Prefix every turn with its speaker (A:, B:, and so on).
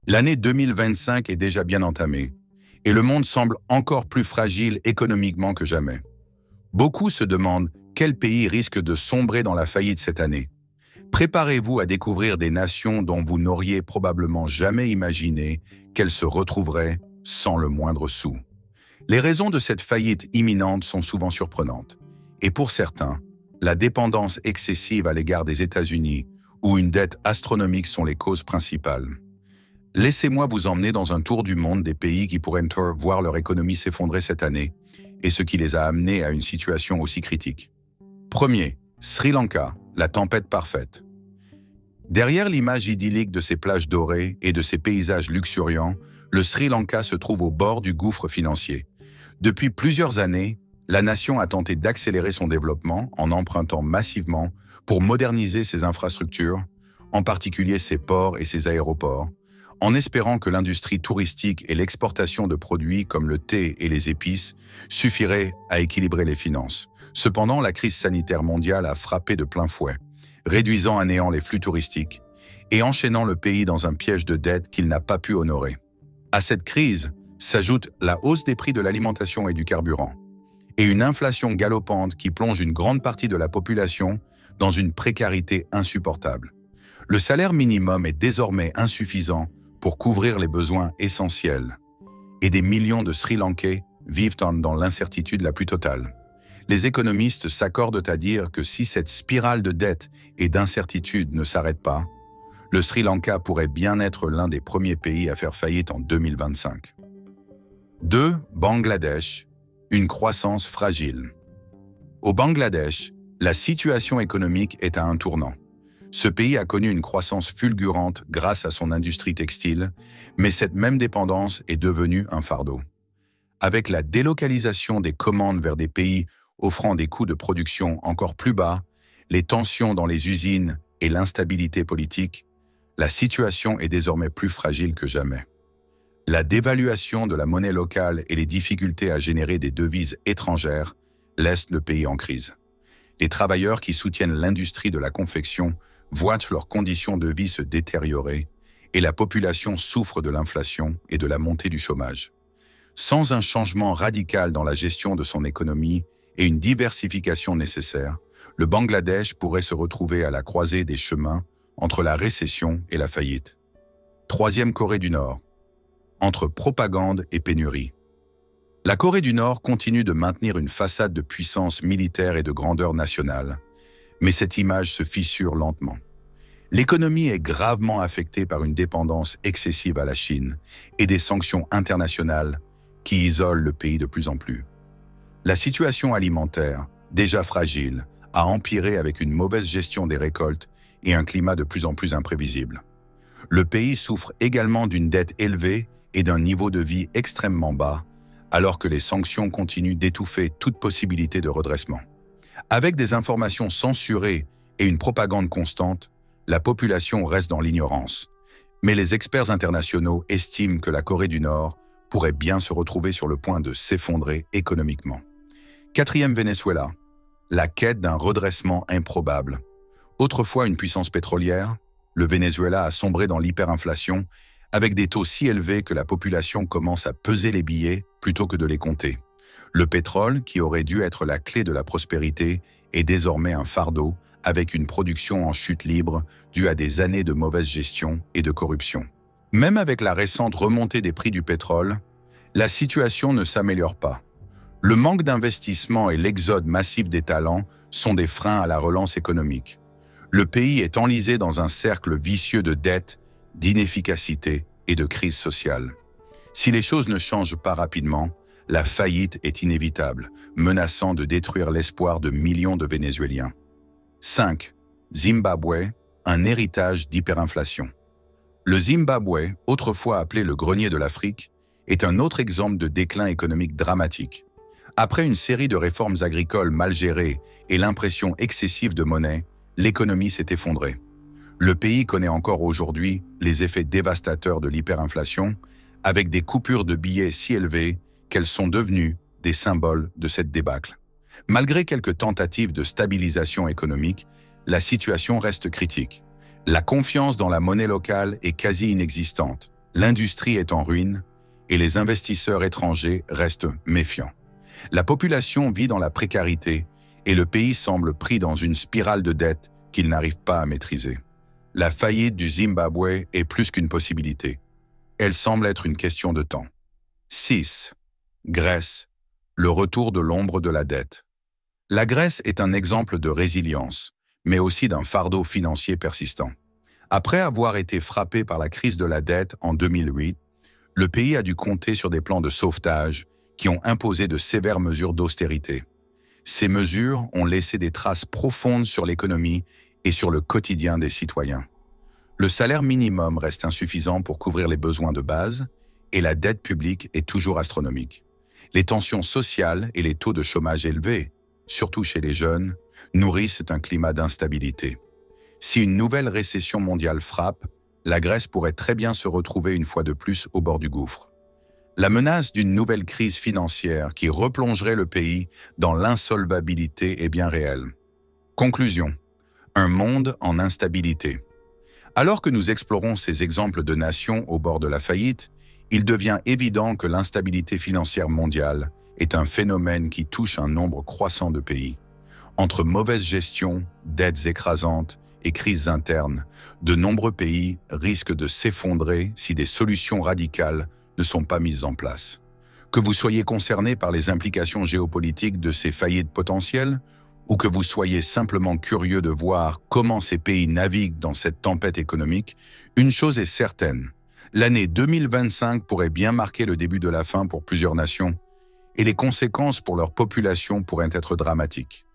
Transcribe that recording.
A: L'année 2025 est déjà bien entamée, et le monde semble encore plus fragile économiquement que jamais. Beaucoup se demandent quel pays risque de sombrer dans la faillite cette année. Préparez-vous à découvrir des nations dont vous n'auriez probablement jamais imaginé qu'elles se retrouveraient sans le moindre sou. Les raisons de cette faillite imminente sont souvent surprenantes, et pour certains, la dépendance excessive à l'égard des États-Unis ou une dette astronomique sont les causes principales. Laissez-moi vous emmener dans un tour du monde des pays qui pourraient voir leur économie s'effondrer cette année et ce qui les a amenés à une situation aussi critique. Premier, Sri Lanka, la tempête parfaite. Derrière l'image idyllique de ses plages dorées et de ses paysages luxuriants, le Sri Lanka se trouve au bord du gouffre financier. Depuis plusieurs années, la nation a tenté d'accélérer son développement en empruntant massivement pour moderniser ses infrastructures, en particulier ses ports et ses aéroports, en espérant que l'industrie touristique et l'exportation de produits comme le thé et les épices suffiraient à équilibrer les finances. Cependant, la crise sanitaire mondiale a frappé de plein fouet, réduisant à néant les flux touristiques et enchaînant le pays dans un piège de dette qu'il n'a pas pu honorer. À cette crise s'ajoute la hausse des prix de l'alimentation et du carburant, et une inflation galopante qui plonge une grande partie de la population dans une précarité insupportable. Le salaire minimum est désormais insuffisant pour couvrir les besoins essentiels, et des millions de Sri Lankais vivent dans l'incertitude la plus totale. Les économistes s'accordent à dire que si cette spirale de dette et d'incertitude ne s'arrête pas, le Sri Lanka pourrait bien être l'un des premiers pays à faire faillite en 2025. 2. Bangladesh, une croissance fragile. Au Bangladesh, la situation économique est à un tournant. Ce pays a connu une croissance fulgurante grâce à son industrie textile, mais cette même dépendance est devenue un fardeau. Avec la délocalisation des commandes vers des pays offrant des coûts de production encore plus bas, les tensions dans les usines et l'instabilité politique, la situation est désormais plus fragile que jamais. La dévaluation de la monnaie locale et les difficultés à générer des devises étrangères laissent le pays en crise. Les travailleurs qui soutiennent l'industrie de la confection voient leurs conditions de vie se détériorer et la population souffre de l'inflation et de la montée du chômage. Sans un changement radical dans la gestion de son économie et une diversification nécessaire, le Bangladesh pourrait se retrouver à la croisée des chemins entre la récession et la faillite. Troisième, Corée du Nord. Entre propagande et pénurie. La Corée du Nord continue de maintenir une façade de puissance militaire et de grandeur nationale, mais cette image se fissure lentement. L'économie est gravement affectée par une dépendance excessive à la Chine et des sanctions internationales qui isolent le pays de plus en plus. La situation alimentaire, déjà fragile, a empiré avec une mauvaise gestion des récoltes et un climat de plus en plus imprévisible. Le pays souffre également d'une dette élevée et d'un niveau de vie extrêmement bas, alors que les sanctions continuent d'étouffer toute possibilité de redressement. Avec des informations censurées et une propagande constante, la population reste dans l'ignorance. Mais les experts internationaux estiment que la Corée du Nord pourrait bien se retrouver sur le point de s'effondrer économiquement. Quatrième, Venezuela. La quête d'un redressement improbable. Autrefois une puissance pétrolière, le Venezuela a sombré dans l'hyperinflation avec des taux si élevés que la population commence à peser les billets plutôt que de les compter. Le pétrole, qui aurait dû être la clé de la prospérité, est désormais un fardeau avec une production en chute libre due à des années de mauvaise gestion et de corruption. Même avec la récente remontée des prix du pétrole, la situation ne s'améliore pas. Le manque d'investissement et l'exode massif des talents sont des freins à la relance économique. Le pays est enlisé dans un cercle vicieux de dette, d'inefficacité et de crise sociale. Si les choses ne changent pas rapidement, la faillite est inévitable, menaçant de détruire l'espoir de millions de Vénézuéliens. 5. Zimbabwe, un héritage d'hyperinflation. Le Zimbabwe, autrefois appelé le grenier de l'Afrique, est un autre exemple de déclin économique dramatique. Après une série de réformes agricoles mal gérées et l'impression excessive de monnaie, l'économie s'est effondrée. Le pays connaît encore aujourd'hui les effets dévastateurs de l'hyperinflation, avec des coupures de billets si élevées qu'elles sont devenues des symboles de cette débâcle. Malgré quelques tentatives de stabilisation économique, la situation reste critique. La confiance dans la monnaie locale est quasi inexistante, L'industrie est en ruine et les investisseurs étrangers restent méfiants. La population vit dans la précarité et le pays semble pris dans une spirale de dette qu'il n'arrive pas à maîtriser. La faillite du Zimbabwe est plus qu'une possibilité. Elle semble être une question de temps. 6. Grèce, le retour de l'ombre de la dette. La Grèce est un exemple de résilience, mais aussi d'un fardeau financier persistant. Après avoir été frappé par la crise de la dette en 2008, le pays a dû compter sur des plans de sauvetage qui ont imposé de sévères mesures d'austérité. Ces mesures ont laissé des traces profondes sur l'économie et sur le quotidien des citoyens. Le salaire minimum reste insuffisant pour couvrir les besoins de base et la dette publique est toujours astronomique. Les tensions sociales et les taux de chômage élevés, surtout chez les jeunes, nourrissent un climat d'instabilité. Si une nouvelle récession mondiale frappe, la Grèce pourrait très bien se retrouver une fois de plus au bord du gouffre. La menace d'une nouvelle crise financière qui replongerait le pays dans l'insolvabilité est bien réelle. Conclusion. Un monde en instabilité. Alors que nous explorons ces exemples de nations au bord de la faillite, il devient évident que l'instabilité financière mondiale est un phénomène qui touche un nombre croissant de pays. Entre mauvaise gestion, dettes écrasantes et crises internes, de nombreux pays risquent de s'effondrer si des solutions radicales ne sont pas mises en place. Que vous soyez concerné par les implications géopolitiques de ces faillites potentielles, ou que vous soyez simplement curieux de voir comment ces pays naviguent dans cette tempête économique, une chose est certaine, l'année 2025 pourrait bien marquer le début de la fin pour plusieurs nations, et les conséquences pour leur population pourraient être dramatiques.